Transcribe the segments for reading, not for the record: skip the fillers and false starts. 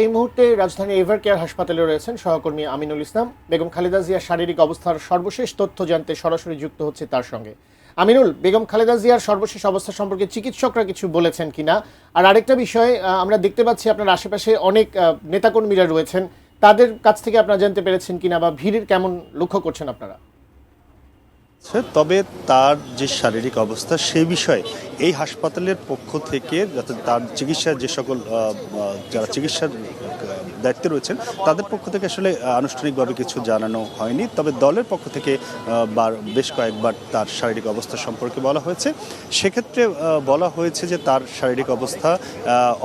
এই মুহূর্তে রাজধানীর এভার কেয়ার হাসপাতালে রয়েছেন সহকর্মী আমিনুল ইসলাম। বেগম খালেদা জিয়ার শারীরিক অবস্থার সর্বশেষ তথ্য জানতে সরাসরি যুক্ত হচ্ছে তার সঙ্গে। আমিনুল, বেগম খালেদা জিয়ার সর্বশেষ অবস্থা সম্পর্কে চিকিৎসকরা কিছু বলেছেন কিনা? আর আরেকটা বিষয়, আমরা দেখতে পাচ্ছি আপনার আশেপাশে অনেক নেতাকর্মীরা রয়েছেন, তাদের কাছ থেকে আপনারা জানতে পেরেছেন কিনা বা ভিড় কেমন লক্ষ্য করছেন আপনারা? তবে তার যে শারীরিক অবস্থা সেই বিষয়ে এই হাসপাতালের পক্ষ থেকে তার চিকিৎসার যে সকল যারা চিকিৎসার দায়িত্বে রয়েছেন তাদের পক্ষ থেকে আসলে আনুষ্ঠানিকভাবে কিছু জানানো হয়নি। তবে দলের পক্ষ থেকে বেশ কয়েকবার তার শারীরিক অবস্থা সম্পর্কে বলা হয়েছে। সেক্ষেত্রে বলা হয়েছে যে তার শারীরিক অবস্থা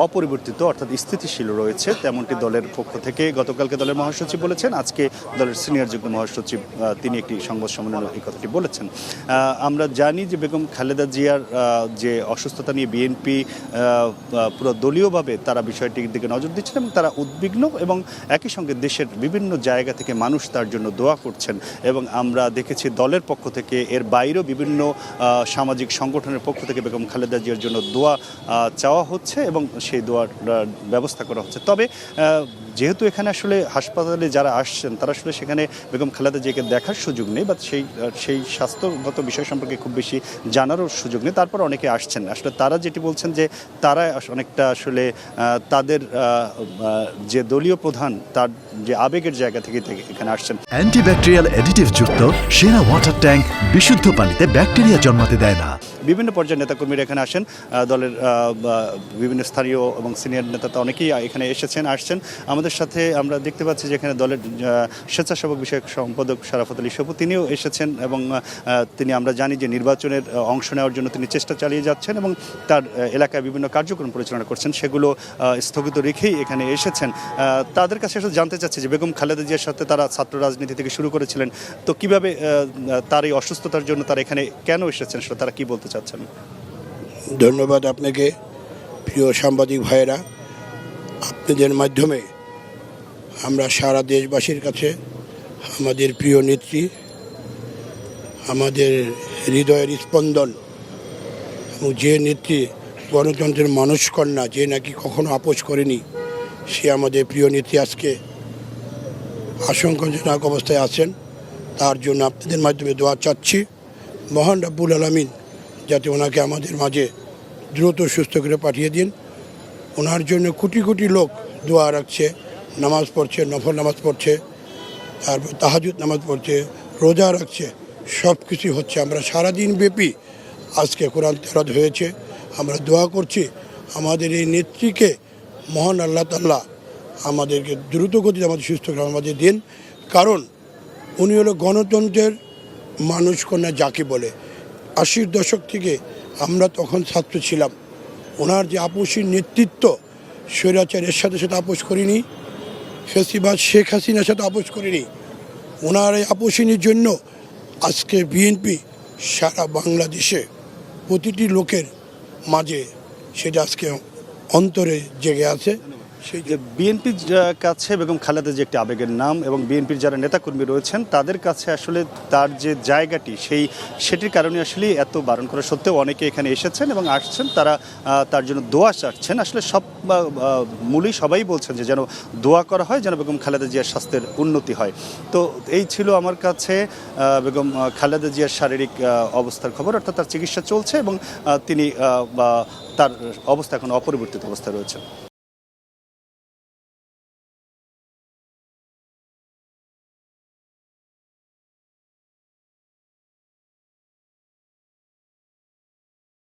অপরিবর্তিত অর্থাৎ স্থিতিশীল রয়েছে, তেমনটি দলের পক্ষ থেকে গতকালকে দলের মহাসচিব বলেছেন। আজকে দলের সিনিয়র যুগ্ম মহাসচিব তিনি একটি সংবাদ সম্মেলনে এই কথাটি বলেছেন। আমরা জানি যে বেগম খালেদা জিয়ার যে অসুস্থতা নিয়ে বিএনপি পুরো দলীয়ভাবে তারা বিষয়টির দিকে নজর দিচ্ছেন এবং তারা উদ্বিগ্ন এবং একই সঙ্গে দেশের বিভিন্ন জায়গা থেকে মানুষ তার জন্য দোয়া করছেন। এবং আমরা দেখেছি দলের পক্ষ থেকে এর বাইরেও বিভিন্ন সামাজিক সংগঠনের পক্ষ থেকে বেগম খালেদা জিয়ার জন্য দোয়া চাওয়া হচ্ছে এবং সেই দোয়ার ব্যবস্থা করা হচ্ছে। তবে যেহেতু এখানে আসলে হাসপাতালে যারা আসছেন তারা আসলে সেখানে বেগম খালেদা জিয়াকে দেখার সুযোগ নেই বা সেই স্বাস্থ্যগত বিষয় সম্পর্কে খুব বেশি জানারও সুযোগ নেই, তারপর অনেকে আসছেন। আসলে তারা যেটি বলছেন যে তারা অনেকটা আসলে তাদের যে দলীয় প্রধান তার যে আবেগের জায়গা থেকে এখানে আসছেন। অ্যান্টিব্যাকটেরিয়াল অ্যাডিটিভ যুক্ত সেরা ওয়াটার ট্যাঙ্ক বিশুদ্ধ পানিতে ব্যাকটেরিয়া জন্মাতে দেয় না। বিভিন্ন পর্যায়ের নেতাকর্মীরা এখানে আসেন, দলের বিভিন্ন স্থানীয় এবং সিনিয়র নেতা তো অনেকেই এখানে আসছেন। আমাদের সাথে আমরা দেখতে পাচ্ছি যে এখানে দলের স্বেচ্ছাসেবক বিষয়ক সম্পাদক শরাফত আলী সপু তিনিও এসেছেন এবং তিনি আমরা জানি যে নির্বাচনের অংশ নেওয়ার জন্য তিনি চেষ্টা চালিয়ে যাচ্ছেন এবং তার এলাকায় বিভিন্ন কার্যক্রম পরিচালনা করছেন, সেগুলো স্থগিত রেখেই এখানে এসেছেন। তাদের কাছে আসলে জানতে চাচ্ছি যে বেগম খালেদা জিয়ার সাথে তারা ছাত্র রাজনীতি থেকে শুরু করেছিলেন, তো কিভাবে তার এই অসুস্থতার জন্য তারা এখানে কেন এসেছেন সেটা তারা কি বলতে চাচ্ছেন? ধন্যবাদ আপনাকে। প্রিয় সাংবাদিক ভাইয়েরা, আপনাদের মাধ্যমে আমরা সারা দেশবাসীর কাছে আমাদের প্রিয় নেত্রী, আমাদের হৃদয়ের স্পন্দন এবং যে নেত্রী গণতন্ত্রের মানসকন্যা, যে নাকি কখনো আপোষ করেনি, সে আমাদের প্রিয় নেত্রী আজকে আশঙ্কাজনক অবস্থায় আছেন। তার জন্য আপনাদের মাধ্যমে দোয়া চাচ্ছি। মহান রাব্বুল আলামিন যাতে ওনাকে আমাদের মাঝে দ্রুত সুস্থ করে পাঠিয়ে দিন। ওনার জন্য কোটি কোটি লোক দোয়া রাখছে, নামাজ পড়ছে, নফল নামাজ পড়ছে, তারপর তাহাজ্জুদ নামাজ পড়ছে, রোজা রাখছে, সব কিছুই হচ্ছে। আমরা সারাদিন ব্যাপী আজকে কোরআন তেলাওয়াত হয়েছে। আমরা দোয়া করছি আমাদের এই নেত্রীকে মহান আল্লাহ তাআলা আমাদেরকে দ্রুত গতিতে আমাদের সুস্থ করে আমাদের দিন। কারণ উনি হলো গণতন্ত্রের মানুষকন্যা যাকে বলে। 80-র দশক থেকে আমরা তখন ছাত্র ছিলাম। ওনার যে আপোষী নেতৃত্ব, স্বৈরাচারের সাথে আপোষ করিনি, ফ্যাসিবাদ শেখ হাসিনার সাথে আপোষ করিনি। ওনার এই আপোষিনীর জন্য আজকে বিএনপি সারা বাংলাদেশে প্রতিটি লোকের মাঝে সেটা আজকে অন্তরে জেগে আছে। সেই যে বিএনপির কাছে বেগম খালেদা যে একটি আবেগের নাম এবং বিএনপির যারা নেতাকর্মী রয়েছেন তাদের কাছে আসলে তার যে জায়গাটি সেটির কারণে আসলে এত বারণ করা সত্ত্বেও অনেকে এখানে এসেছেন এবং আসছেন, তারা তার জন্য দোয়া চাচ্ছেন। আসলে সব মূলেই সবাই বলছেন যে যেন দোয়া করা হয়, যেন বেগম খালেদা জিয়ার স্বাস্থ্যের উন্নতি হয়। তো এই ছিল আমার কাছে বেগম খালেদা জিয়ার শারীরিক অবস্থার খবর, অর্থাৎ তার চিকিৎসা চলছে এবং তিনি তার অবস্থা এখন অপরিবর্তিত অবস্থায় রয়েছেন।